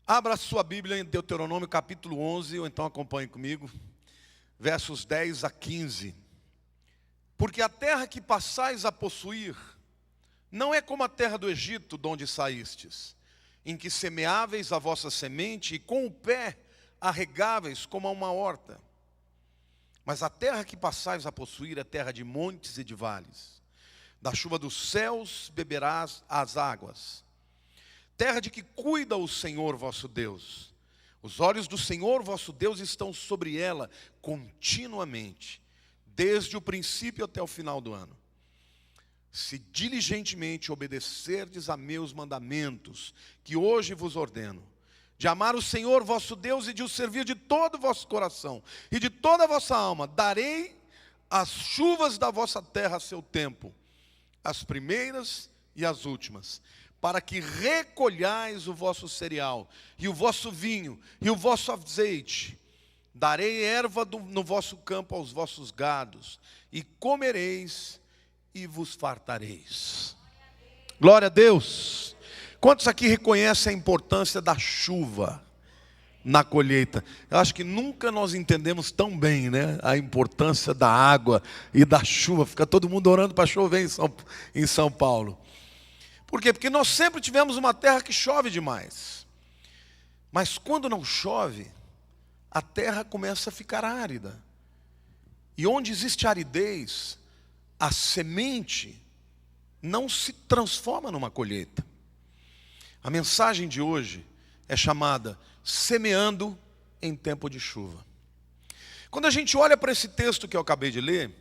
Abra sua Bíblia em Deuteronômio capítulo 11, ou então acompanhe comigo, versos 10 a 15. Porque a terra que passais a possuir, não é como a terra do Egito, de onde saístes, em que semeáveis a vossa semente, e com o pé a regáveis como a uma horta. Mas a terra que passais a possuir é terra de montes e de vales. Da chuva dos céus beberás as águas. Terra de que cuida o Senhor vosso Deus. Os olhos do Senhor vosso Deus estão sobre ela continuamente, desde o princípio até o final do ano. Se diligentemente obedecerdes a meus mandamentos, que hoje vos ordeno, de amar o Senhor vosso Deus e de o servir de todo o vosso coração e de toda a vossa alma, darei as chuvas da vossa terra a seu tempo, as primeiras e as últimas, para que recolhais o vosso cereal, e o vosso vinho, e o vosso azeite. Darei erva no vosso campo aos vossos gados, e comereis e vos fartareis. Glória a Deus. Quantos aqui reconhecem a importância da chuva na colheita? Eu acho que nunca nós entendemos tão bem, né, a importância da água e da chuva. Fica todo mundo orando para chover em São Paulo. Por quê? Porque nós sempre tivemos uma terra que chove demais. Mas quando não chove, a terra começa a ficar árida. E onde existe aridez, a semente não se transforma numa colheita. A mensagem de hoje é chamada Semeando em Tempo de Chuva. Quando a gente olha para esse texto que eu acabei de ler,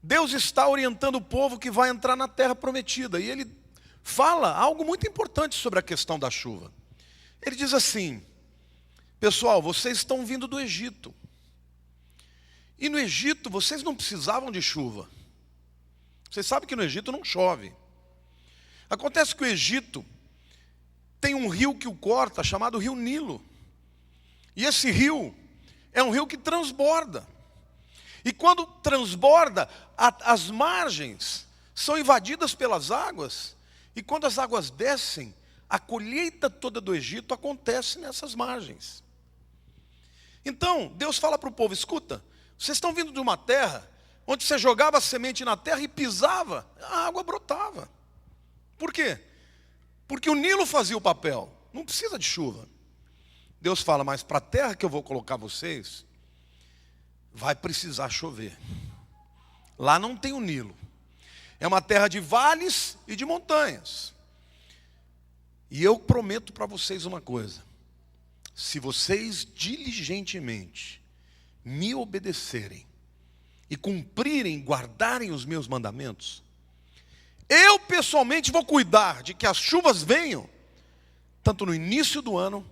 Deus está orientando o povo que vai entrar na terra prometida. E Ele fala algo muito importante sobre a questão da chuva. Ele diz assim: pessoal, vocês estão vindo do Egito. E no Egito vocês não precisavam de chuva. Vocês sabem que no Egito não chove. Acontece que o Egito tem um rio que o corta, chamado Rio Nilo. E esse rio é um rio que transborda. E quando transborda, as margens são invadidas pelas águas. E quando as águas descem, a colheita toda do Egito acontece nessas margens. Então, Deus fala para o povo: escuta, vocês estão vindo de uma terra onde você jogava a semente na terra e pisava, a água brotava. Por quê? Porque o Nilo fazia o papel, não precisa de chuva. Deus fala: mas para a terra que eu vou colocar vocês, vai precisar chover. Lá não tem o Nilo. É uma terra de vales e de montanhas. E eu prometo para vocês uma coisa: se vocês diligentemente me obedecerem e cumprirem, guardarem os meus mandamentos, eu pessoalmente vou cuidar de que as chuvas venham, tanto no início do ano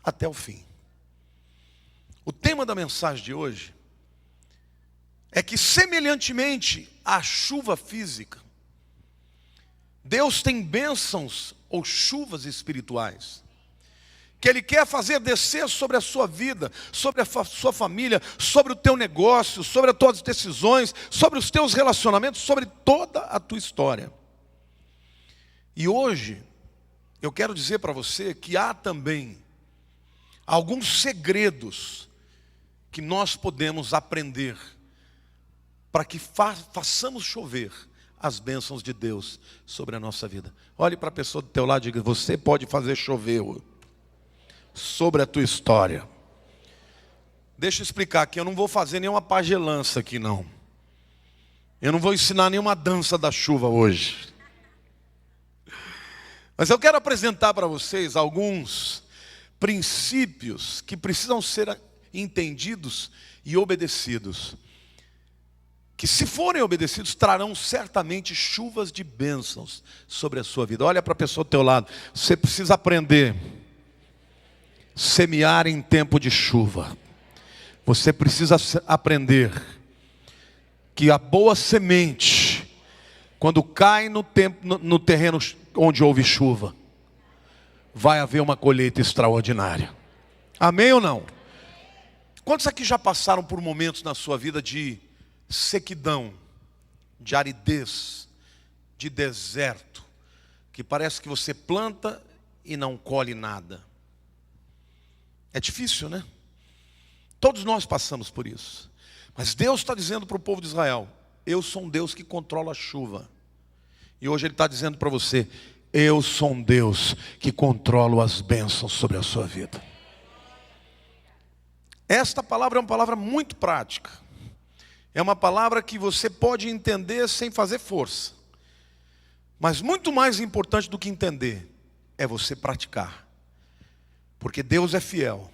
até o fim. O tema da mensagem de hoje é que, semelhantemente à chuva física, Deus tem bênçãos ou chuvas espirituais que Ele quer fazer descer sobre a sua vida, sobre a sua família, sobre o teu negócio, sobre as tuas decisões, sobre os teus relacionamentos, sobre toda a tua história. E hoje eu quero dizer para você que há também alguns segredos que nós podemos aprender para que façamos chover as bênçãos de Deus sobre a nossa vida. Olhe para a pessoa do teu lado e diga: você pode fazer chover sobre a tua história. Deixa eu explicar aqui, eu não vou fazer nenhuma pagelança aqui não. Eu não vou ensinar nenhuma dança da chuva hoje. Mas eu quero apresentar para vocês alguns princípios que precisam ser entendidos e obedecidos, que, se forem obedecidos, trarão certamente chuvas de bênçãos sobre a sua vida. Olha para a pessoa do teu lado: você precisa aprender a semear em tempo de chuva. Você precisa aprender que a boa semente, quando cai no terreno onde houve chuva, vai haver uma colheita extraordinária. Amém ou não? Quantos aqui já passaram por momentos na sua vida de sequidão, de aridez, de deserto, que parece que você planta e não colhe nada? É difícil, né? Todos nós passamos por isso. Mas Deus está dizendo para o povo de Israel: eu sou um Deus que controla a chuva. E hoje Ele está dizendo para você: eu sou um Deus que controlo as bênçãos sobre a sua vida. Esta palavra é uma palavra muito prática. É uma palavra que você pode entender sem fazer força. Mas muito mais importante do que entender é você praticar. Porque Deus é fiel.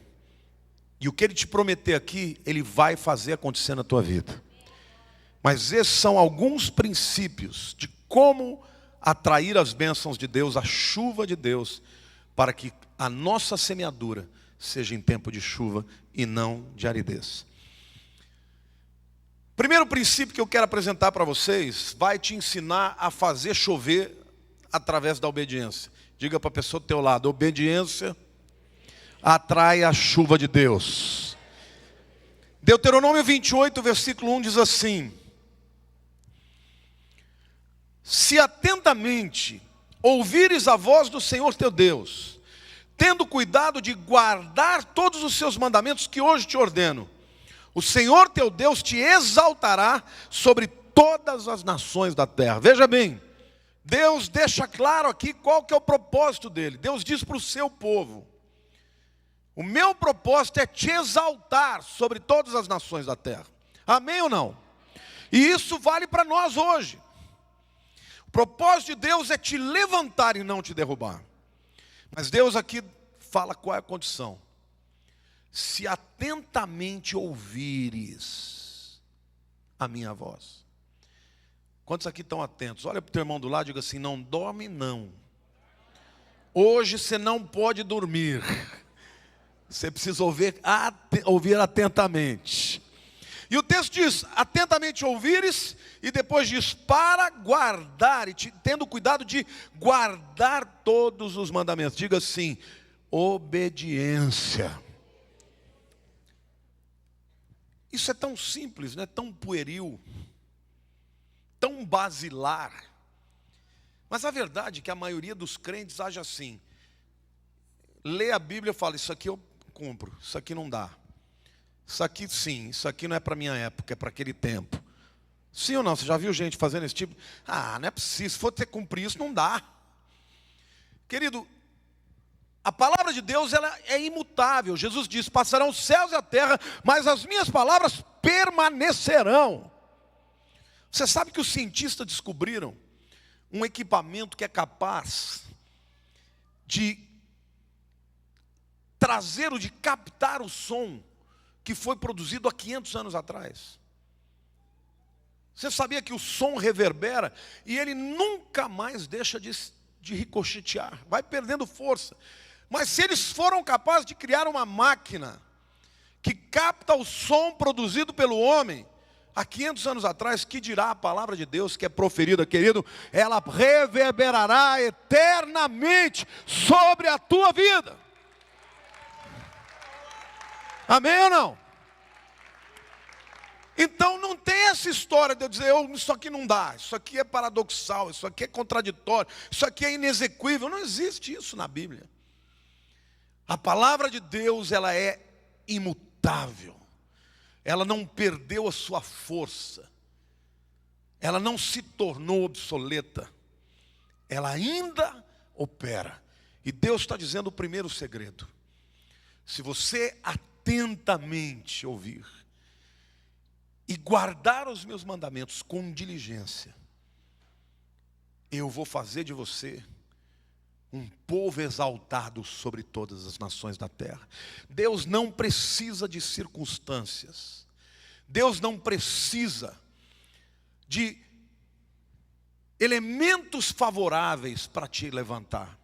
E o que Ele te prometer aqui, Ele vai fazer acontecer na tua vida. Mas esses são alguns princípios de como atrair as bênçãos de Deus, a chuva de Deus, para que a nossa semeadura seja em tempo de chuva e não de aridez. Primeiro princípio que eu quero apresentar para vocês vai te ensinar a fazer chover através da obediência. Diga para a pessoa do teu lado: obediência atrai a chuva de Deus. Deuteronômio 28, versículo 1 diz assim: se atentamente ouvires a voz do Senhor teu Deus, tendo cuidado de guardar todos os seus mandamentos que hoje te ordeno, o Senhor teu Deus te exaltará sobre todas as nações da terra. Veja bem, Deus deixa claro aqui qual que é o propósito dele. Deus diz para o seu povo: o meu propósito é te exaltar sobre todas as nações da terra. Amém ou não? E isso vale para nós hoje. O propósito de Deus é te levantar e não te derrubar. Mas Deus aqui fala qual é a condição: se atentamente ouvires a minha voz. Quantos aqui estão atentos? Olha para o teu irmão do lado e diga assim: não dorme não. Hoje você não pode dormir. Você precisa ouvir atentamente. E o texto diz: atentamente ouvires, e depois diz: para guardar, e tendo cuidado de guardar todos os mandamentos. Diga assim: obediência. Isso é tão simples, né? Tão pueril, tão basilar. Mas a verdade é que a maioria dos crentes age assim: lê a Bíblia e fala: isso aqui eu cumpro, isso aqui não dá. Isso aqui sim, isso aqui não é para minha época, é para aquele tempo. Sim ou não? Você já viu gente fazendo esse tipo? Não é preciso, se for ter que cumprir isso, não dá. Querido, a palavra de Deus ela é imutável. Jesus disse: passarão os céus e a terra, mas as minhas palavras permanecerão. Você sabe que os cientistas descobriram um equipamento que é capaz de trazer ou de captar o som que foi produzido há 500 anos atrás. Você sabia que o som reverbera e ele nunca mais deixa de ricochetear, vai perdendo força. Mas se eles foram capazes de criar uma máquina que capta o som produzido pelo homem há 500 anos atrás, que dirá a palavra de Deus que é proferida, querido, ela reverberará eternamente sobre a tua vida. Amém ou não? Então não tem essa história de eu dizer: isso aqui não dá, isso aqui é paradoxal, isso aqui é contraditório, isso aqui é inexequível. Não existe isso na Bíblia. A palavra de Deus ela é imutável. Ela não perdeu a sua força. Ela não se tornou obsoleta. Ela ainda opera. E Deus está dizendo o primeiro segredo: se você atentamente ouvir e guardar os meus mandamentos com diligência, eu vou fazer de você um povo exaltado sobre todas as nações da terra. Deus não precisa de circunstâncias. Deus não precisa de elementos favoráveis para te levantar.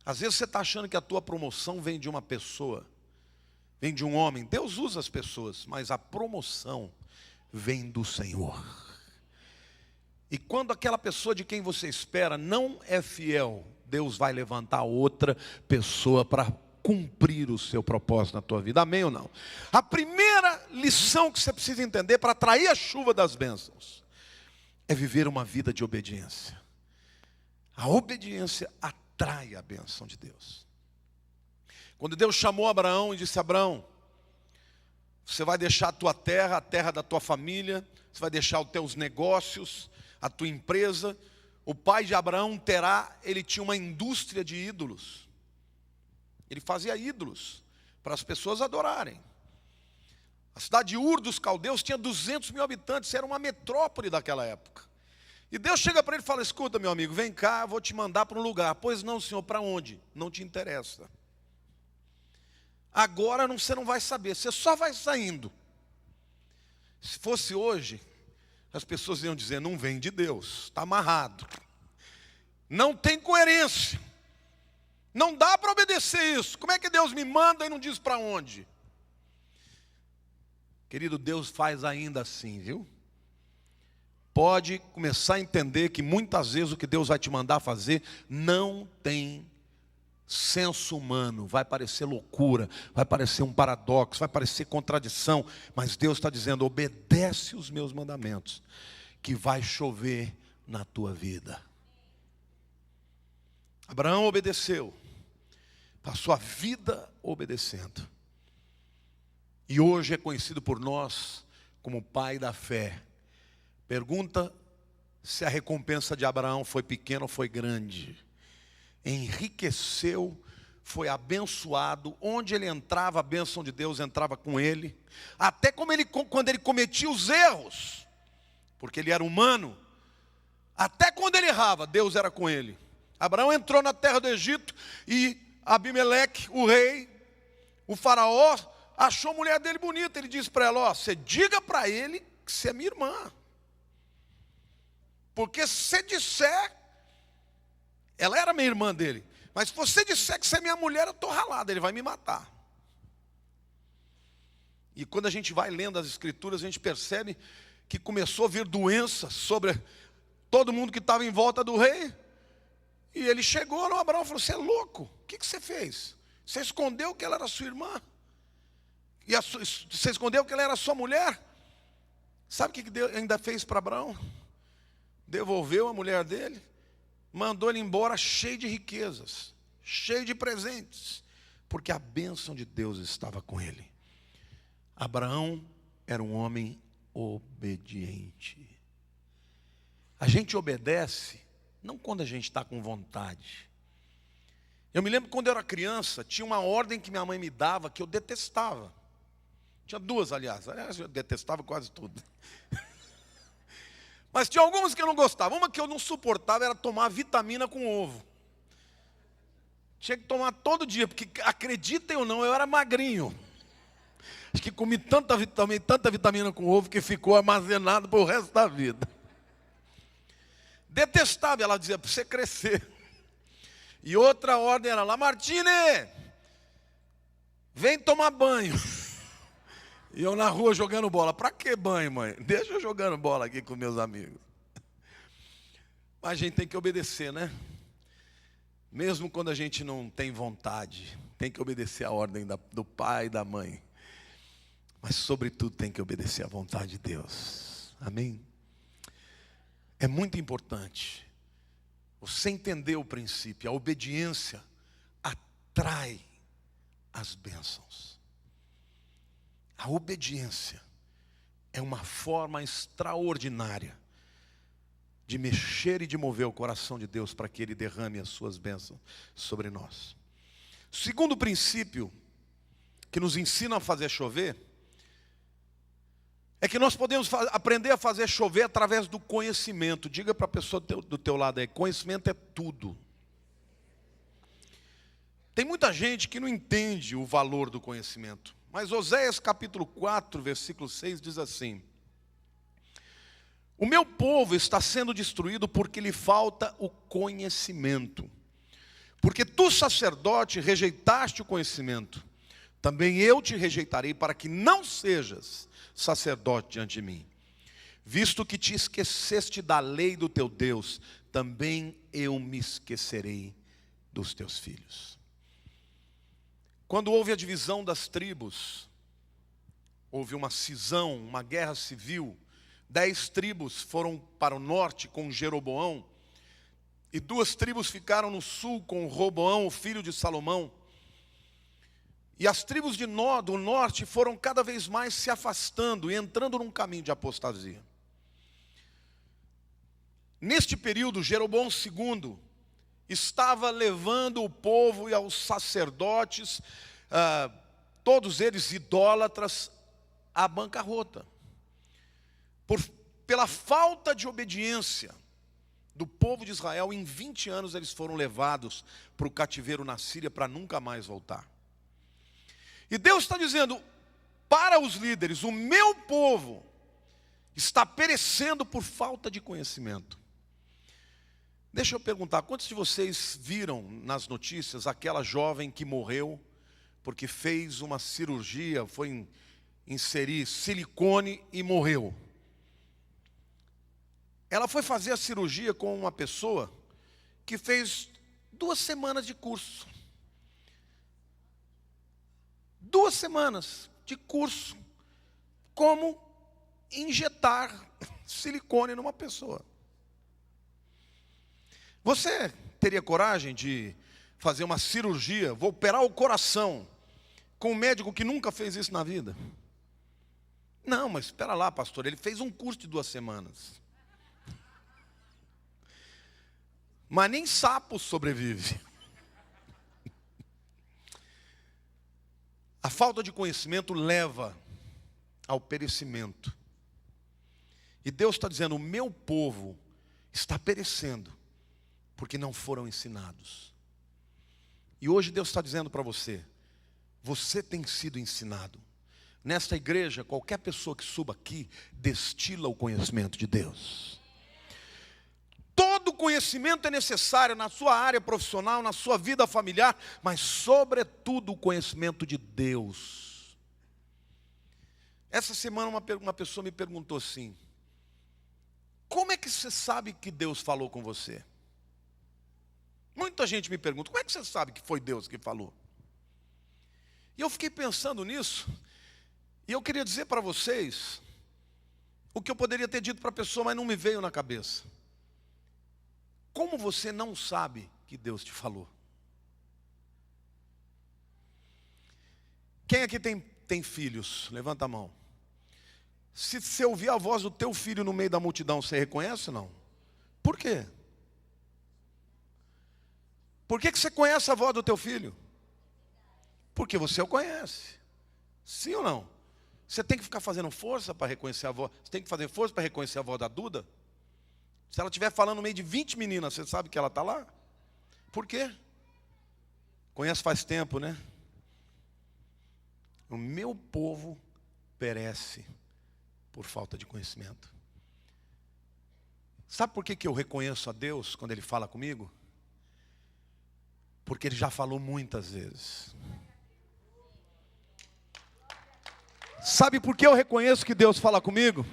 Às vezes você está achando que a tua promoção vem de uma pessoa, vem de um homem. Deus usa as pessoas, mas a promoção vem do Senhor. E quando aquela pessoa de quem você espera não é fiel, Deus vai levantar outra pessoa para cumprir o seu propósito na tua vida. Amém ou não? A primeira lição que você precisa entender para atrair a chuva das bênçãos é viver uma vida de obediência. A obediência atrai a bênção de Deus. Quando Deus chamou Abraão e disse: Abraão, você vai deixar a tua terra, a terra da tua família, você vai deixar os teus negócios, a tua empresa. O pai de Abraão, Terá, ele tinha uma indústria de ídolos. Ele fazia ídolos para as pessoas adorarem. A cidade de Ur dos Caldeus tinha 200 mil habitantes, era uma metrópole daquela época. E Deus chega para ele e fala: escuta, meu amigo, vem cá, eu vou te mandar para um lugar. Pois não, Senhor, para onde? Não te interessa. Agora você não vai saber, você só vai saindo. Se fosse hoje, as pessoas iam dizer: não vem de Deus, está amarrado. Não tem coerência. Não dá para obedecer isso. Como é que Deus me manda e não diz para onde? Querido, Deus faz ainda assim, viu? Pode começar a entender que muitas vezes o que Deus vai te mandar fazer não tem senso humano, vai parecer loucura, vai parecer um paradoxo, vai parecer contradição, mas Deus está dizendo: obedece os meus mandamentos, que vai chover na tua vida. Abraão obedeceu, passou a vida obedecendo, e hoje é conhecido por nós como o pai da fé. Pergunta se a recompensa de Abraão foi pequena ou foi grande. Enriqueceu, foi abençoado, onde ele entrava, a bênção de Deus entrava com ele, até quando ele cometia os erros, porque ele era humano, até quando ele errava, Deus era com ele. Abraão entrou na terra do Egito e Abimeleque, o rei, o faraó, achou a mulher dele bonita. Ele disse para ela: ó, você diga para ele que você é minha irmã, porque se você disser, ela era minha irmã dele, mas se você disser que você é minha mulher, eu estou ralado, ele vai me matar. E quando a gente vai lendo as escrituras, a gente percebe que começou a vir doença sobre todo mundo que estava em volta do rei. E ele chegou no Abraão e falou: você é louco, o que você fez? Você escondeu que ela era sua irmã? E você escondeu que ela era sua mulher? Sabe o que Deus ainda fez para Abraão? Devolveu a mulher dele, mandou ele embora cheio de riquezas, cheio de presentes, porque a bênção de Deus estava com ele. Abraão era um homem obediente. A gente obedece não quando a gente está com vontade. Eu me lembro quando eu era criança, tinha uma ordem que minha mãe me dava que eu detestava. Tinha duas, aliás, eu detestava quase tudo. Mas tinha algumas que eu não gostava. Uma que eu não suportava era tomar vitamina com ovo. Tinha que tomar todo dia, porque acreditem ou não, eu era magrinho. Acho que comi tanta vitamina com ovo que ficou armazenado para o resto da vida. Detestava, ela dizia, para você crescer. E outra ordem era: Lamartine, vem tomar banho. E eu na rua jogando bola. Para que banho, mãe? Deixa eu jogando bola aqui com meus amigos. Mas a gente tem que obedecer, né? Mesmo quando a gente não tem vontade, tem que obedecer a ordem do pai e da mãe. Mas sobretudo tem que obedecer a vontade de Deus. Amém? É muito importante você entender o princípio. A obediência atrai as bênçãos. A obediência é uma forma extraordinária de mexer e de mover o coração de Deus para que Ele derrame as suas bênçãos sobre nós. Segundo princípio que nos ensina a fazer chover é que nós podemos aprender a fazer chover através do conhecimento. Diga para a pessoa do teu lado aí: conhecimento é tudo. Tem muita gente que não entende o valor do conhecimento. Mas Oséias capítulo 4, versículo 6 diz assim: o meu povo está sendo destruído porque lhe falta o conhecimento. Porque tu, sacerdote, rejeitaste o conhecimento, também eu te rejeitarei para que não sejas sacerdote diante de mim. Visto que te esqueceste da lei do teu Deus, também eu me esquecerei dos teus filhos. Quando houve a divisão das tribos, houve uma cisão, uma guerra civil. 10 tribos foram para o norte com Jeroboão, e 2 tribos ficaram no sul com Roboão, o filho de Salomão. E as tribos do norte foram cada vez mais se afastando e entrando num caminho de apostasia. Neste período, Jeroboão II estava levando o povo e aos sacerdotes, todos eles idólatras, à bancarrota. Pela falta de obediência do povo de Israel, em 20 anos eles foram levados para o cativeiro na Síria para nunca mais voltar. E Deus está dizendo para os líderes: o meu povo está perecendo por falta de conhecimento. Deixa eu perguntar, quantos de vocês viram nas notícias aquela jovem que morreu porque fez uma cirurgia, foi inserir silicone e morreu? Ela foi fazer a cirurgia com uma pessoa que fez 2 semanas de curso. 2 semanas de curso, como injetar silicone numa pessoa. Você teria coragem de fazer uma cirurgia, vou operar o coração, com um médico que nunca fez isso na vida? Não, mas espera lá, pastor, ele fez um curso de 2 semanas. Mas nem sapo sobrevive. A falta de conhecimento leva ao perecimento. E Deus está dizendo: o meu povo está perecendo porque não foram ensinados. E hoje Deus está dizendo para você: você tem sido ensinado. Nesta igreja, qualquer pessoa que suba aqui destila o conhecimento de Deus. Todo conhecimento é necessário na sua área profissional, na sua vida familiar, mas sobretudo o conhecimento de Deus. Essa semana uma pessoa me perguntou assim: como é que você sabe que Deus falou com você? Muita gente me pergunta: como é que você sabe que foi Deus que falou? E eu fiquei pensando nisso, e eu queria dizer para vocês o que eu poderia ter dito para a pessoa, mas não me veio na cabeça. Como você não sabe que Deus te falou? Quem aqui tem filhos? Levanta a mão. Se você ouvir a voz do teu filho no meio da multidão, você reconhece ou não? Por quê? Por que você conhece a voz do teu filho? Porque você o conhece. Sim ou não? Você tem que ficar fazendo força para reconhecer a voz. Você tem que fazer força para reconhecer a voz da Duda? Se ela estiver falando no meio de 20 meninas, você sabe que ela está lá? Por quê? Conhece faz tempo, né? O meu povo perece por falta de conhecimento. Sabe por que eu reconheço a Deus quando Ele fala comigo? Porque Ele já falou muitas vezes. Sabe por que eu reconheço que Deus fala comigo?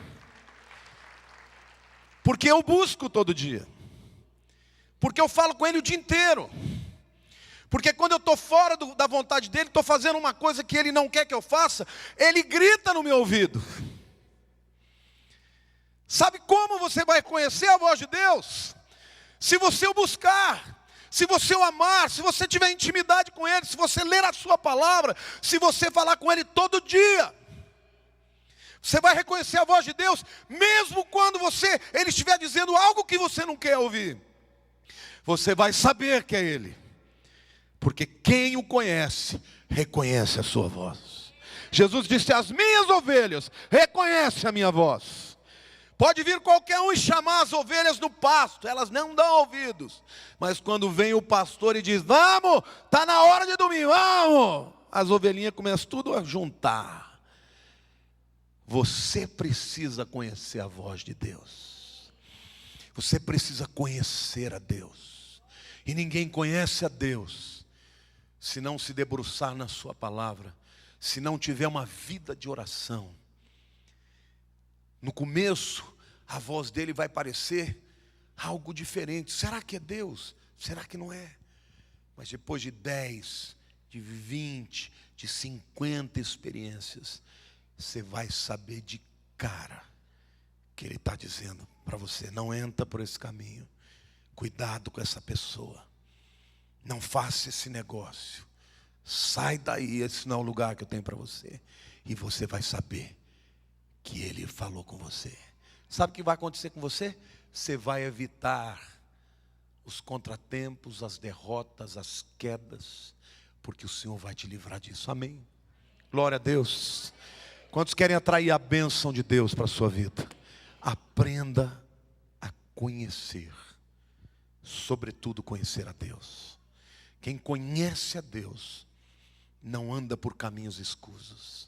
Porque eu busco todo dia. Porque eu falo com Ele o dia inteiro. Porque quando eu estou fora da vontade dEle, estou fazendo uma coisa que Ele não quer que eu faça, Ele grita no meu ouvido. Sabe como você vai conhecer a voz de Deus? Se você o buscar, se você o amar, se você tiver intimidade com Ele, se você ler a sua palavra, se você falar com Ele todo dia. Você vai reconhecer a voz de Deus, mesmo quando Ele estiver dizendo algo que você não quer ouvir. Você vai saber que é Ele. Porque quem o conhece, reconhece a sua voz. Jesus disse: as minhas ovelhas reconhecem a minha voz. Pode vir qualquer um e chamar as ovelhas no pasto, elas não dão ouvidos. Mas quando vem o pastor e diz: vamos, está na hora de dormir, vamos, as ovelhinhas começam tudo a juntar. Você precisa conhecer a voz de Deus. Você precisa conhecer a Deus. E ninguém conhece a Deus se não se debruçar na sua palavra, se não tiver uma vida de oração. No começo, a voz dele vai parecer algo diferente. Será que é Deus? Será que não é? Mas depois de 10, de 20, de 50 experiências, você vai saber de cara que Ele está dizendo para você: não entra por esse caminho, cuidado com essa pessoa, não faça esse negócio, Sai daí, esse não é o lugar que eu tenho para você. E você vai saber que Ele falou com você. Sabe o que vai acontecer com você? Você vai evitar os contratempos, as derrotas, as quedas, porque o Senhor vai te livrar disso. Amém? Glória a Deus. Quantos querem atrair a bênção de Deus para a sua vida? Aprenda a conhecer, sobretudo conhecer a Deus. Quem conhece a Deus não anda por caminhos escusos.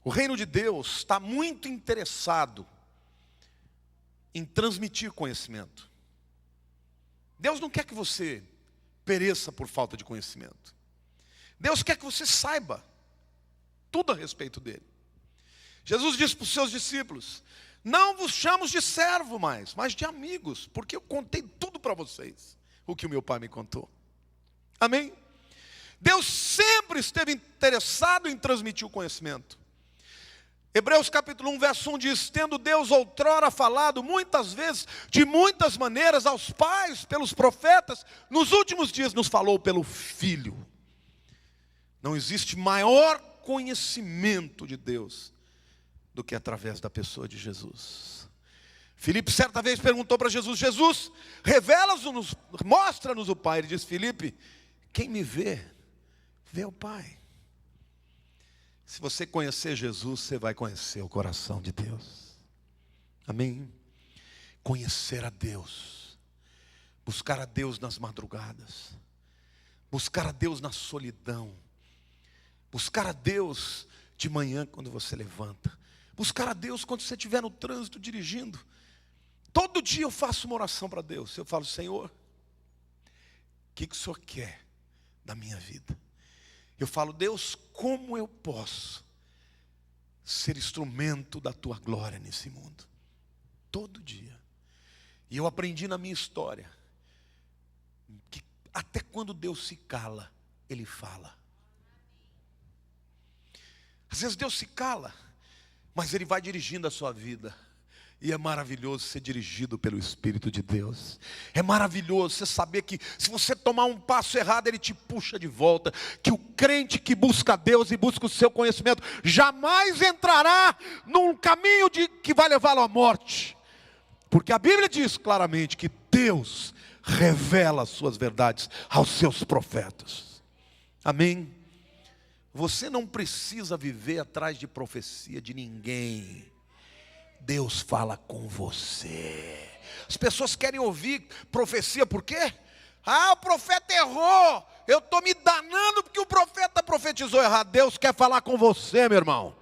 O reino de Deus está muito interessado em transmitir conhecimento. Deus não quer que você pereça por falta de conhecimento. Deus quer que você saiba tudo a respeito dele. Jesus disse para os seus discípulos: não vos chamo de servo mais, mas de amigos, porque eu contei tudo para vocês, o que o meu Pai me contou. Amém? Deus sempre esteve interessado em transmitir o conhecimento. Hebreus capítulo 1, verso 1 diz: tendo Deus outrora falado muitas vezes, de muitas maneiras, aos pais, pelos profetas, nos últimos dias nos falou pelo Filho. Não existe maior conhecimento de Deus do que através da pessoa de Jesus. Filipe certa vez perguntou para Jesus: Jesus, revela-nos, mostra-nos o Pai. Ele disse: Filipe, quem me vê, vê o Pai. Se você conhecer Jesus, você vai conhecer o coração de Deus. Amém? Conhecer a Deus, buscar a Deus nas madrugadas, buscar a Deus na solidão, buscar a Deus de manhã quando você levanta, buscar a Deus quando você estiver no trânsito dirigindo. Todo dia eu faço uma oração para Deus. Eu falo: Senhor, o que o Senhor quer da minha vida? Eu falo: Deus, como eu posso ser instrumento da Tua glória nesse mundo? Todo dia. E eu aprendi na minha história que até quando Deus se cala, Ele fala. Às vezes Deus se cala, mas Ele vai dirigindo a sua vida. E é maravilhoso ser dirigido pelo Espírito de Deus. É maravilhoso você saber que se você tomar um passo errado, Ele te puxa de volta. Que o crente que busca Deus e busca o seu conhecimento jamais entrará num caminho que vai levá-lo à morte. Porque a Bíblia diz claramente que Deus revela as suas verdades aos seus profetas. Amém? Você não precisa viver atrás de profecia de ninguém. Deus fala com você. As pessoas querem ouvir profecia, por quê? Ah, o profeta errou, eu estou me danando porque o profeta profetizou errado. Deus quer falar com você, meu irmão.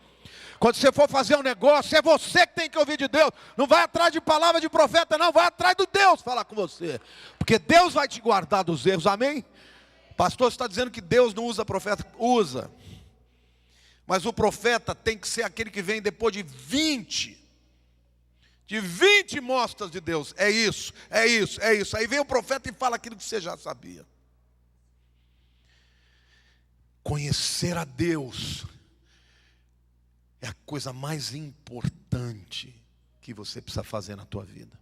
Quando você for fazer um negócio, é você que tem que ouvir de Deus. Não vai atrás de palavra de profeta, não. Vai atrás do Deus falar com você. Porque Deus vai te guardar dos erros, amém? Pastor, você está dizendo que Deus não usa profeta? Usa. Mas o profeta tem que ser aquele que vem depois de 20 mostras de Deus. É isso, é isso, é isso. Aí vem o profeta e fala aquilo que você já sabia. Conhecer a Deus é a coisa mais importante que você precisa fazer na tua vida.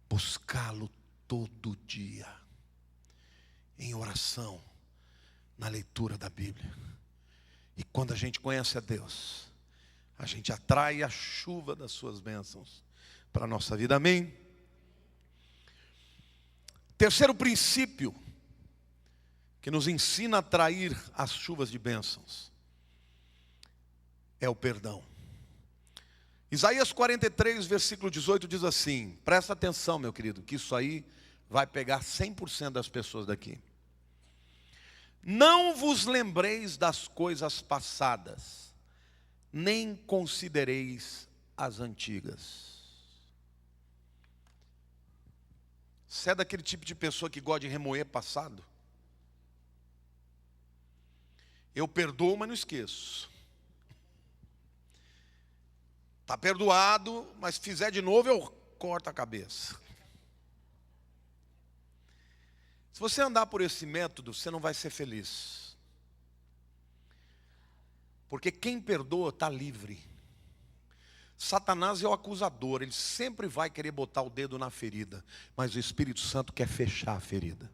Buscá-lo todo dia, em oração, na leitura da Bíblia. E quando a gente conhece a Deus, a gente atrai a chuva das suas bênçãos para a nossa vida, amém? Terceiro princípio que nos ensina a atrair as chuvas de bênçãos é o perdão. Isaías 43, versículo 18 diz assim, presta atenção, meu querido, que isso aí vai pegar 100% das pessoas daqui. Não vos lembreis das coisas passadas, nem considereis as antigas. Você é daquele tipo de pessoa que gosta de remoer passado? Eu perdoo, mas não esqueço. Está perdoado, mas se fizer de novo, eu corto a cabeça. Se você andar por esse método, você não vai ser feliz. Porque quem perdoa está livre. Satanás é o acusador, ele sempre vai querer botar o dedo na ferida, mas o Espírito Santo quer fechar a ferida.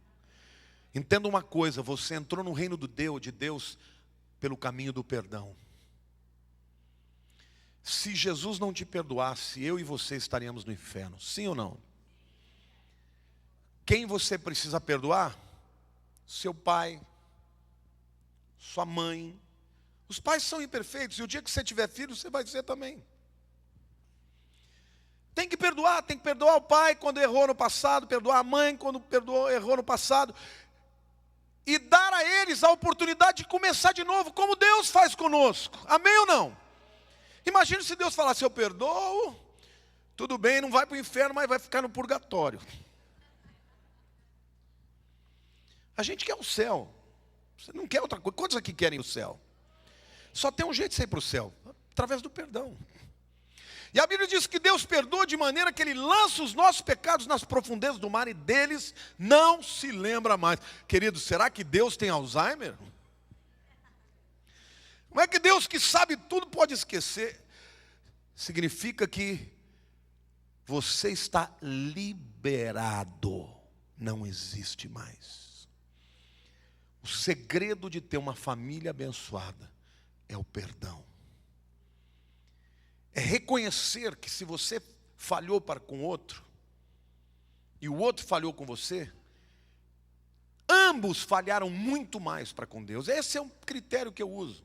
Entenda uma coisa, você entrou no reino de Deus pelo caminho do perdão. Se Jesus não te perdoasse, eu e você estaríamos no inferno, sim ou não? Quem você precisa perdoar? Seu pai, sua mãe. Os pais são imperfeitos, e o dia que você tiver filho, você vai ser também. Tem que perdoar o pai quando errou no passado, perdoar a mãe quando errou no passado, e dar a eles a oportunidade de começar de novo, como Deus faz conosco, amém ou não? Imagina se Deus falasse, eu perdoo, tudo bem, não vai para o inferno, mas vai ficar no purgatório. A gente quer o céu, você não quer outra coisa. Quantos aqui querem o céu? Só tem um jeito de sair para o céu, através do perdão. E a Bíblia diz que Deus perdoa de maneira que Ele lança os nossos pecados nas profundezas do mar e deles não se lembra mais. Querido, será que Deus tem Alzheimer? Como é que Deus que sabe tudo pode esquecer? Significa que você está liberado, não existe mais. O segredo de ter uma família abençoada é o perdão. É reconhecer que se você falhou para com outro, e o outro falhou com você, ambos falharam muito mais para com Deus. Esse é um critério que eu uso.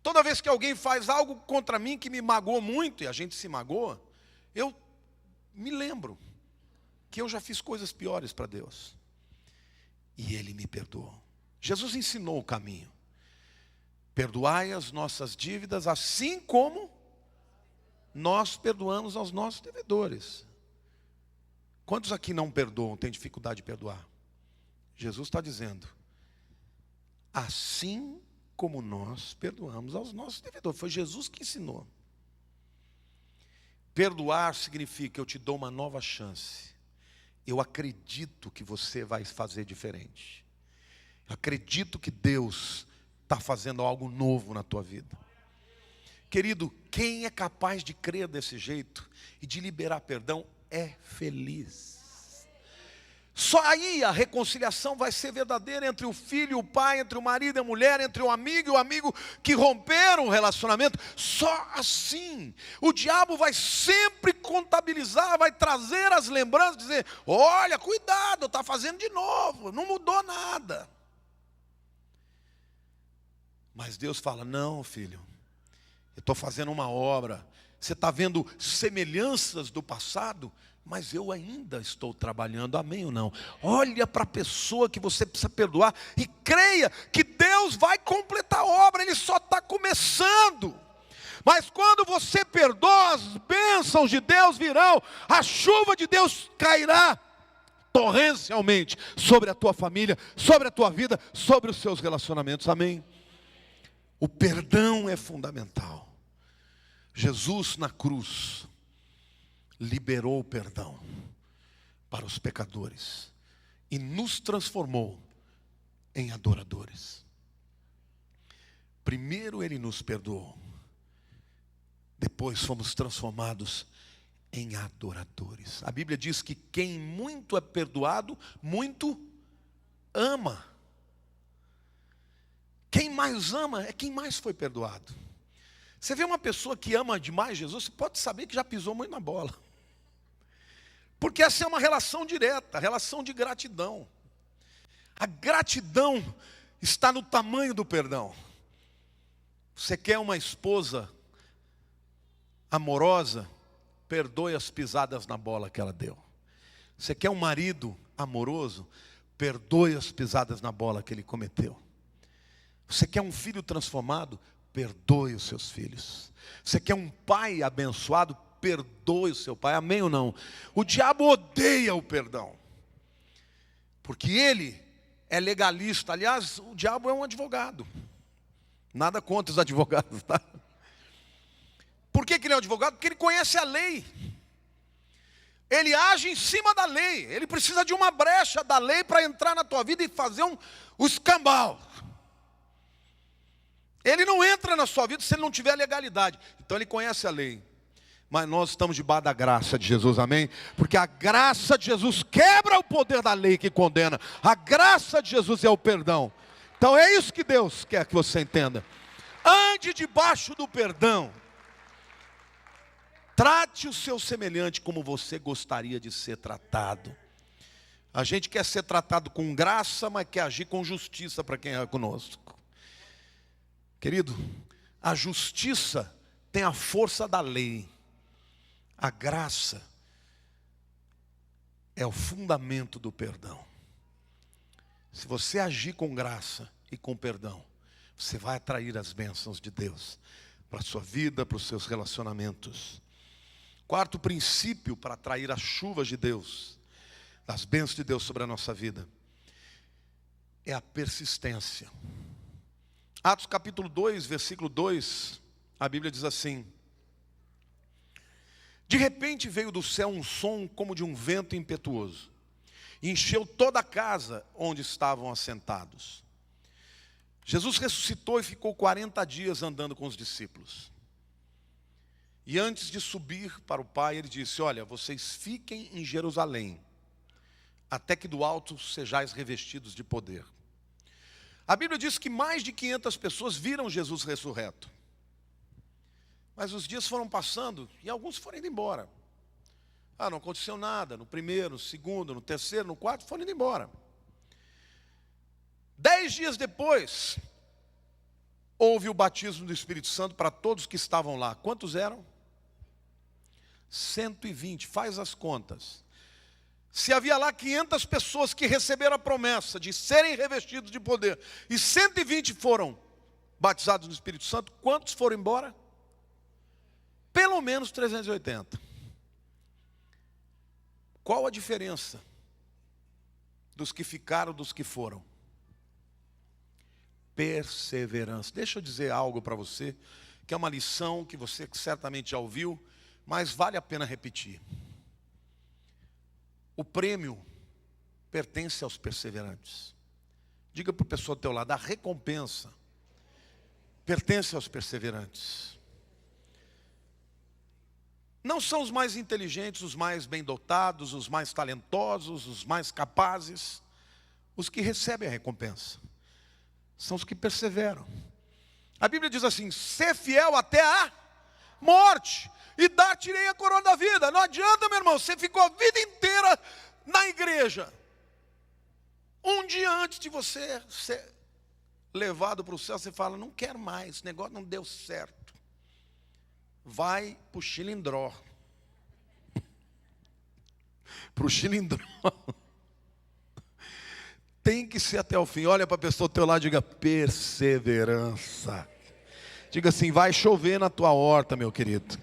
Toda vez que alguém faz algo contra mim que me magoou muito, e a gente se magoa, eu me lembro que eu já fiz coisas piores para Deus. E Ele me perdoou. Jesus ensinou o caminho. Perdoai as nossas dívidas, assim como nós perdoamos aos nossos devedores. Quantos aqui não perdoam, têm dificuldade de perdoar? Jesus está dizendo, assim como nós perdoamos aos nossos devedores. Foi Jesus que ensinou. Perdoar significa, eu te dou uma nova chance. Eu acredito que você vai fazer diferente. Eu acredito que Deus está fazendo algo novo na tua vida. Querido, quem é capaz de crer desse jeito e de liberar perdão é feliz. Só aí a reconciliação vai ser verdadeira entre o filho e o pai, entre o marido e a mulher, entre o amigo e o amigo que romperam o relacionamento. Só assim. O diabo vai sempre contabilizar, vai trazer as lembranças, dizer, olha, cuidado, está fazendo de novo, não mudou nada. Mas Deus fala, não, filho, eu estou fazendo uma obra, você está vendo semelhanças do passado, mas eu ainda estou trabalhando, amém ou não? Olha para a pessoa que você precisa perdoar e creia que Deus vai completar a obra, Ele só está começando. Mas quando você perdoa, as bênçãos de Deus virão, a chuva de Deus cairá torrencialmente sobre a tua família, sobre a tua vida, sobre os seus relacionamentos, amém? O perdão é fundamental. Jesus na cruz liberou o perdão para os pecadores e nos transformou em adoradores. Primeiro Ele nos perdoou, depois fomos transformados em adoradores. A Bíblia diz que quem muito é perdoado, muito ama. Quem mais ama é quem mais foi perdoado. Você vê uma pessoa que ama demais Jesus, você pode saber que já pisou muito na bola. Porque essa é uma relação direta, relação de gratidão. A gratidão está no tamanho do perdão. Você quer uma esposa amorosa, perdoe as pisadas na bola que ela deu. Você quer um marido amoroso, perdoe as pisadas na bola que ele cometeu. Você quer um filho transformado, perdoe os seus filhos. Você quer um pai abençoado, perdoe o seu pai, amém ou não? O diabo odeia o perdão, porque ele é legalista. Aliás, o diabo é um advogado. Nada contra os advogados, tá? Por que ele é um advogado? Porque ele conhece a lei. Ele age em cima da lei. Ele precisa de uma brecha da lei para entrar na tua vida e fazer um escambau. Ele não entra na sua vida se ele não tiver legalidade. Então ele conhece a lei. mas nós estamos debaixo da graça de Jesus, amém? Porque a graça de Jesus quebra o poder da lei que condena. A graça de Jesus é o perdão. Então é isso que Deus quer que você entenda. Ande debaixo do perdão. Trate o seu semelhante como você gostaria de ser tratado. A gente quer ser tratado com graça, mas quer agir com justiça para quem é conosco. Querido, a justiça tem a força da lei. A graça é o fundamento do perdão. Se você agir com graça e com perdão, você vai atrair as bênçãos de Deus para a sua vida, para os seus relacionamentos. Quarto princípio para atrair as chuvas de Deus, as bênçãos de Deus sobre a nossa vida, é a persistência. Atos capítulo 2, versículo 2, a Bíblia diz assim: de repente veio do céu um som como de um vento impetuoso, e encheu toda a casa onde estavam assentados. Jesus ressuscitou e ficou 40 dias andando com os discípulos. E antes de subir para o Pai, ele disse: olha, vocês fiquem em Jerusalém, até que do alto sejais revestidos de poder. A Bíblia diz que mais de 500 pessoas viram Jesus ressurreto. Mas os dias foram passando e alguns foram indo embora. Não aconteceu nada. No primeiro, no segundo, no terceiro, no quarto, foram indo embora. 10 dias depois, houve o batismo do Espírito Santo para todos que estavam lá. Quantos eram? 120, faz as contas. Se havia lá 500 pessoas que receberam a promessa de serem revestidos de poder, e 120 foram batizados no Espírito Santo, quantos foram embora? Pelo menos 380. Qual a diferença dos que ficaram dos que foram? Perseverança. Deixa eu dizer algo para você, que é uma lição que você certamente já ouviu, mas vale a pena repetir. O prêmio pertence aos perseverantes. Diga para a pessoa do teu lado: a recompensa pertence aos perseverantes. Não são os mais inteligentes, os mais bem dotados, os mais talentosos, os mais capazes, os que recebem a recompensa. São os que perseveram. A Bíblia diz assim: ser fiel até a morte, e dar-te-ei a coroa da vida. Não adianta, meu irmão, você ficou a vida inteira na igreja. Um dia antes de você ser levado para o céu, você fala: não quero mais, esse negócio não deu certo. Vai para o chilindró. Para o chilindró. Tem que ser até o fim. Olha para a pessoa do teu lado e diga: perseverança. Diga assim: vai chover na tua horta, meu querido,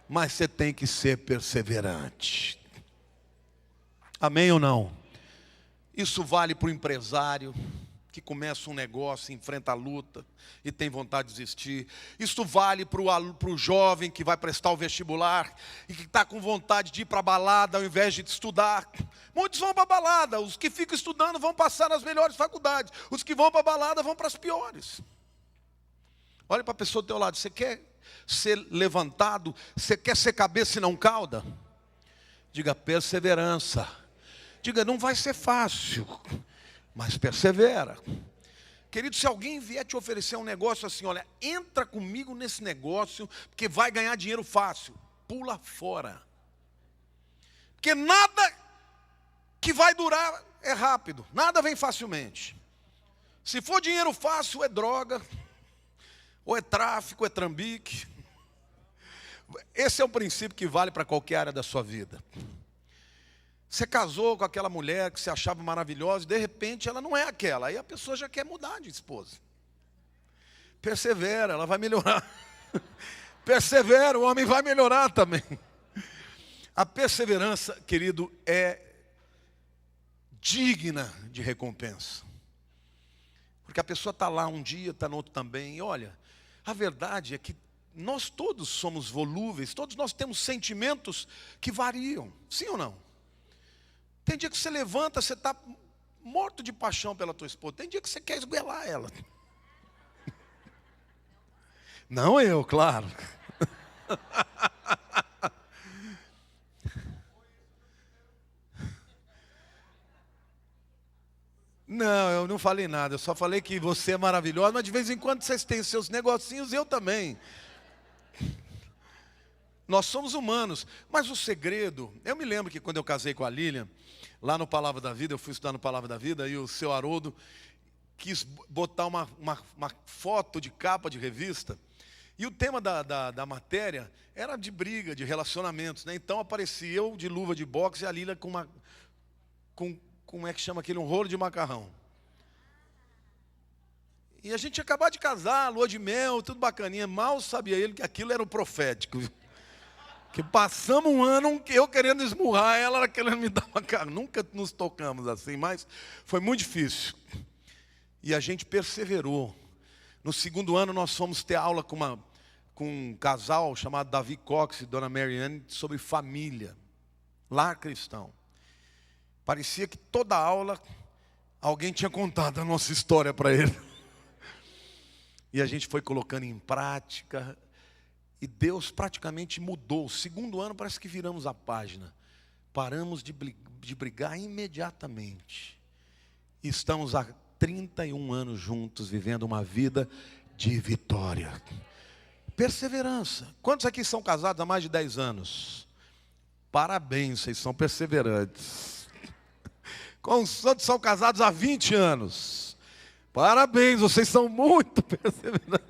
mas você tem que ser perseverante. Amém ou não? Isso vale para o empresário que começa um negócio, enfrenta a luta e tem vontade de desistir. Isso vale para o jovem que vai prestar o vestibular e que está com vontade de ir para a balada ao invés de estudar. Muitos vão para a balada, os que ficam estudando vão passar nas melhores faculdades, os que vão para a balada vão para as piores. Olha para a pessoa do teu lado: você quer ser levantado? Você quer ser cabeça e não cauda? Diga: perseverança. Diga: não vai ser fácil, mas persevera. Querido, se alguém vier te oferecer um negócio assim: olha, entra comigo nesse negócio, porque vai ganhar dinheiro fácil, pula fora. Porque nada que vai durar é rápido, nada vem facilmente. Se for dinheiro fácil, é droga, ou é tráfico, é trambique. Esse é o princípio que vale para qualquer área da sua vida. Você casou com aquela mulher que você achava maravilhosa e de repente ela não é aquela. Aí a pessoa já quer mudar de esposa. Persevera, ela vai melhorar. Persevera, o homem vai melhorar também. A perseverança, querido, é digna de recompensa. Porque a pessoa está lá um dia, está no outro também. E olha, a verdade é que nós todos somos volúveis, todos nós temos sentimentos que variam. Sim ou não? Tem dia que você levanta, você está morto de paixão pela tua esposa. Tem dia que você quer esguelar ela. Não eu, claro. Não, eu não falei nada, eu só falei que você é maravilhosa, mas de vez em quando vocês têm seus negocinhos, eu também. Nós somos humanos, mas o segredo, eu me lembro que quando eu casei com a Lilian, lá no Palavra da Vida, eu fui estudar no Palavra da Vida, e o seu Haroldo quis botar uma foto de capa de revista, e o tema da matéria era de briga, de relacionamentos, né? Então aparecia eu de luva de boxe e a Lilian como é que chama aquele, um rolo de macarrão. E a gente tinha acabado de casar, lua de mel, tudo bacaninha, mal sabia ele que aquilo era o profético. Que passamos um ano, eu querendo esmurrar, ela querendo me dar uma cara. Nunca nos tocamos assim, mas foi muito difícil. E a gente perseverou. No segundo ano nós fomos ter aula com um casal chamado Davi Cox e Dona Marianne sobre família. Lar cristão. Parecia que toda aula alguém tinha contado a nossa história para ele. E a gente foi colocando em prática. E Deus praticamente mudou. O segundo ano parece que viramos a página. Paramos de brigar imediatamente. E estamos há 31 anos juntos, vivendo uma vida de vitória. Perseverança. Quantos aqui são casados há mais de 10 anos? Parabéns, vocês são perseverantes. Quantos são casados há 20 anos? Parabéns, vocês são muito perseverantes.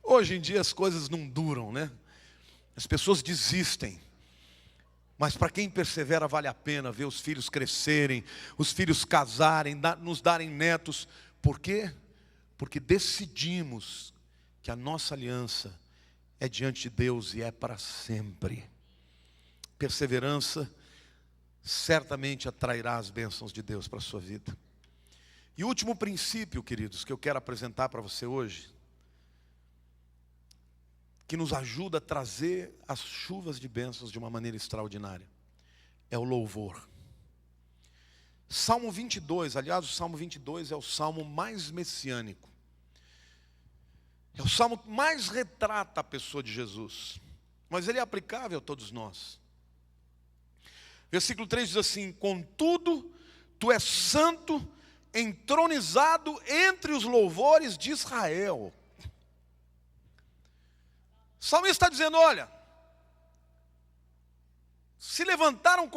Hoje em dia as coisas não duram, né? As pessoas desistem. Mas para quem persevera vale a pena ver os filhos crescerem, os filhos casarem, nos darem netos. Por quê? Porque decidimos que a nossa aliança é diante de Deus e é para sempre. Perseverança certamente atrairá as bênçãos de Deus para a sua vida. E o último princípio, queridos, que eu quero apresentar para você hoje, que nos ajuda a trazer as chuvas de bênçãos de uma maneira extraordinária, é o louvor. Salmo 22, aliás, o Salmo 22 é o salmo mais messiânico. É o salmo que mais retrata a pessoa de Jesus. Mas ele é aplicável a todos nós. Versículo 3 diz assim: contudo, tu és santo, entronizado entre os louvores de Israel. O salmista está dizendo, olha, se levantaram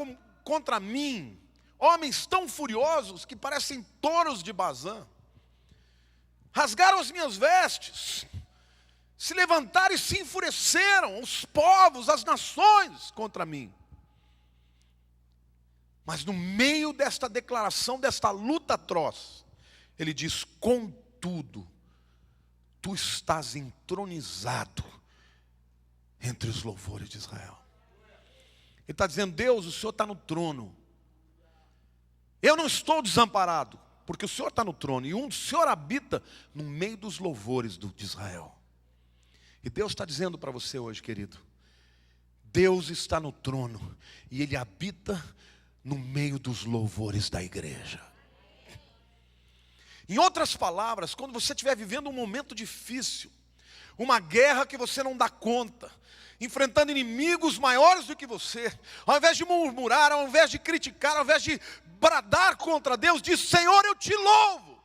contra mim homens tão furiosos que parecem touros de Bazã. Rasgaram as minhas vestes, se levantaram e se enfureceram, os povos, as nações contra mim. Mas no meio desta declaração, desta luta atroz, ele diz, contudo, tu estás entronizado entre os louvores de Israel. Ele está dizendo, Deus, o Senhor está no trono. Eu não estou desamparado, porque o Senhor está no trono. E o Senhor habita no meio dos louvores de Israel. E Deus está dizendo para você hoje, querido, Deus está no trono e Ele habita no meio dos louvores da igreja. Em outras palavras, quando você estiver vivendo um momento difícil, uma guerra que você não dá conta, enfrentando inimigos maiores do que você, ao invés de murmurar, ao invés de criticar, ao invés de bradar contra Deus, diz, Senhor, eu te louvo,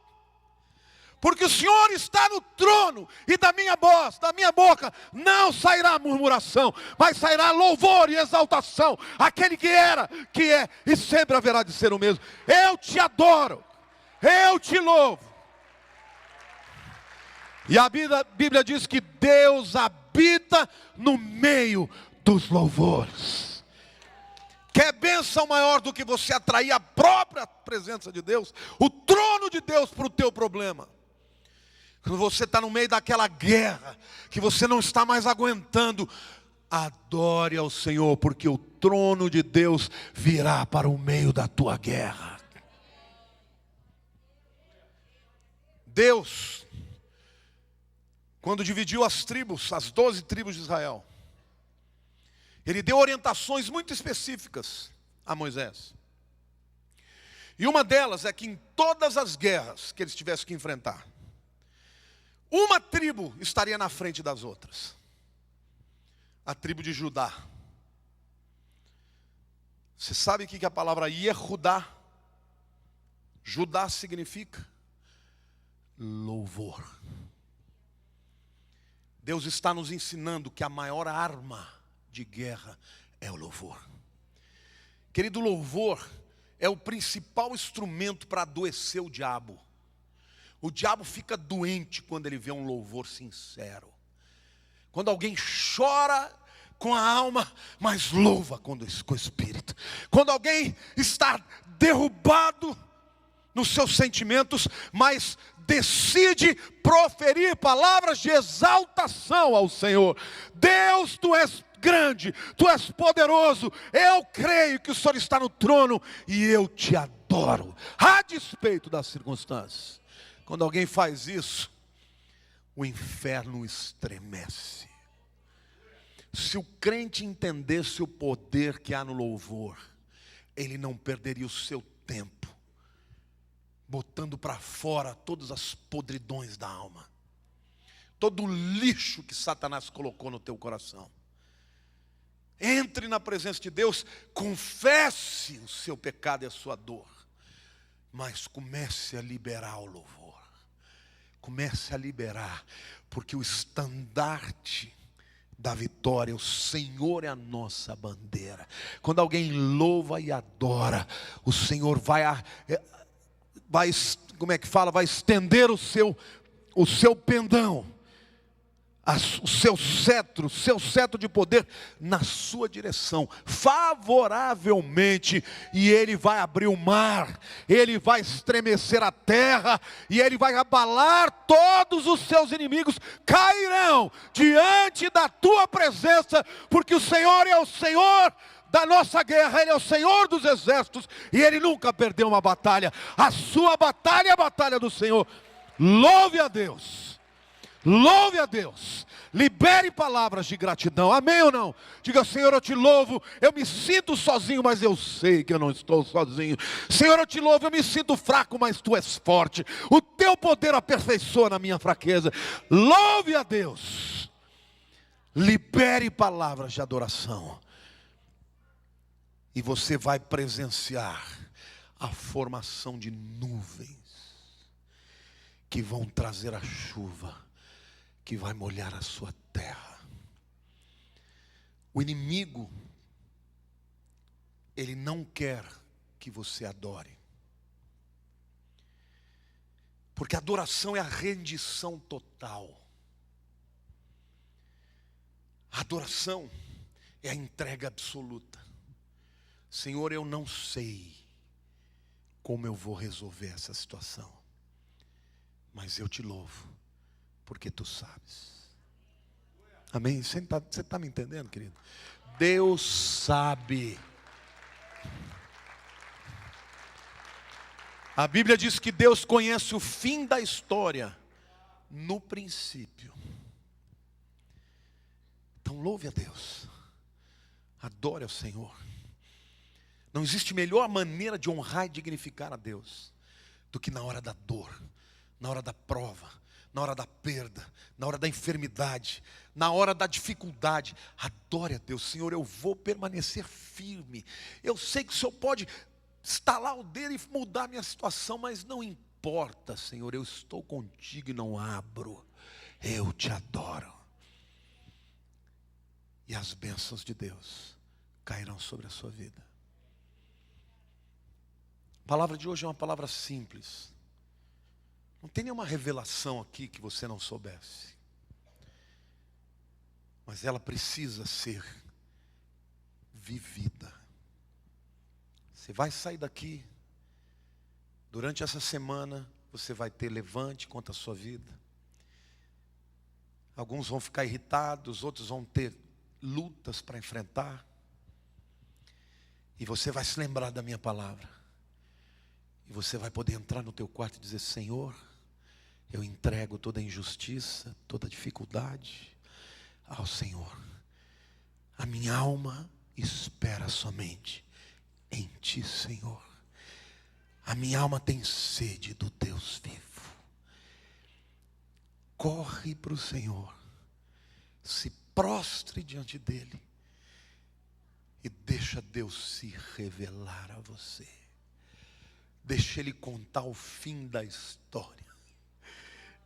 porque o Senhor está no trono, e da minha voz, da minha boca, não sairá murmuração, mas sairá louvor e exaltação, aquele que era, que é, e sempre haverá de ser o mesmo. Eu te adoro, eu te louvo. E a Bíblia diz que Deus habita no meio dos louvores. Quer bênção maior do que você atrair a própria presença de Deus, o trono de Deus para o teu problema? Quando você está no meio daquela guerra, que você não está mais aguentando, adore ao Senhor, porque o trono de Deus virá para o meio da tua guerra. Deus, quando dividiu as tribos, as 12 tribos de Israel, Ele deu orientações muito específicas a Moisés. E uma delas é que em todas as guerras que eles tivessem que enfrentar, uma tribo estaria na frente das outras. A tribo de Judá. Você sabe o que a palavra Yehudá Judá significa louvor. Deus está nos ensinando que a maior arma de guerra é o louvor. Querido, louvor é o principal instrumento para adoecer o diabo. O diabo fica doente quando ele vê um louvor sincero. Quando alguém chora com a alma, mas louva com o espírito. Quando alguém está derrubado nos seus sentimentos, mas decide proferir palavras de exaltação ao Senhor. Deus, tu és grande, tu és poderoso, eu creio que o Senhor está no trono e eu te adoro, a despeito das circunstâncias. Quando alguém faz isso, o inferno estremece. Se o crente entendesse o poder que há no louvor, ele não perderia o seu tempo botando para fora todas as podridões da alma, todo o lixo que Satanás colocou no teu coração. Entre na presença de Deus, confesse o seu pecado e a sua dor, mas comece a liberar o louvor. Comece a liberar, porque o estandarte da vitória, o Senhor é a nossa bandeira. Quando alguém louva e adora, o Senhor vai estender o seu pendão, o seu cetro de poder na sua direção, favoravelmente, e ele vai abrir o mar, ele vai estremecer a terra, e ele vai abalar todos os seus inimigos, cairão diante da tua presença, porque o Senhor é o Senhor da nossa guerra, Ele é o Senhor dos exércitos, e Ele nunca perdeu uma batalha. A sua batalha é a batalha do Senhor. Louve a Deus, louve a Deus, libere palavras de gratidão, amém ou não? Diga: Senhor, eu te louvo, eu me sinto sozinho, mas eu sei que eu não estou sozinho. Senhor, eu te louvo, eu me sinto fraco, mas tu és forte, o teu poder aperfeiçoa na minha fraqueza. Louve a Deus, libere palavras de adoração, e você vai presenciar a formação de nuvens que vão trazer a chuva, que vai molhar a sua terra. O inimigo, ele não quer que você adore, porque a adoração é a rendição total. A adoração é a entrega absoluta. Senhor, eu não sei como eu vou resolver essa situação, mas eu te louvo, porque tu sabes. Amém? Você está me entendendo, querido? Deus sabe. A Bíblia diz que Deus conhece o fim da história no princípio. Então louve a Deus, adore ao Senhor. Não existe melhor maneira de honrar e dignificar a Deus do que na hora da dor, na hora da prova, na hora da perda, na hora da enfermidade, na hora da dificuldade. Adore a Deus. Senhor, eu vou permanecer firme. Eu sei que o Senhor pode estalar o dedo e mudar a minha situação, mas não importa, Senhor, eu estou contigo e não abro. Eu te adoro. E as bênçãos de Deus cairão sobre a sua vida. A palavra de hoje é uma palavra simples. Não tem nenhuma revelação aqui que você não soubesse. Mas ela precisa ser vivida. Você vai sair daqui, durante essa semana, você vai ter levante contra a sua vida. Alguns vão ficar irritados, outros vão ter lutas para enfrentar. E você vai se lembrar da minha palavra. E você vai poder entrar no teu quarto e dizer: Senhor, eu entrego toda injustiça, toda dificuldade ao Senhor. A minha alma espera somente em Ti, Senhor. A minha alma tem sede do Deus vivo. Corre para o Senhor, se prostre diante dEle e deixa Deus se revelar a você. Deixa ele contar o fim da história,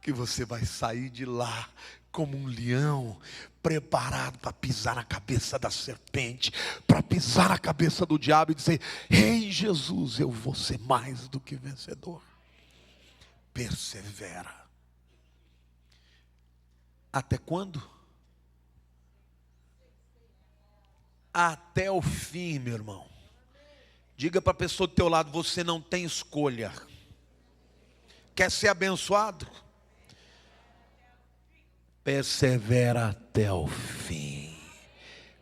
que você vai sair de lá como um leão, preparado para pisar na cabeça da serpente, para pisar na cabeça do diabo e dizer: em Jesus eu vou ser mais do que vencedor. Persevera. Até quando? Até o fim, meu irmão. Diga para a pessoa do teu lado: você não tem escolha. Quer ser abençoado? Persevera até o fim,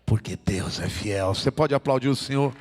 porque Deus é fiel. Você pode aplaudir o Senhor?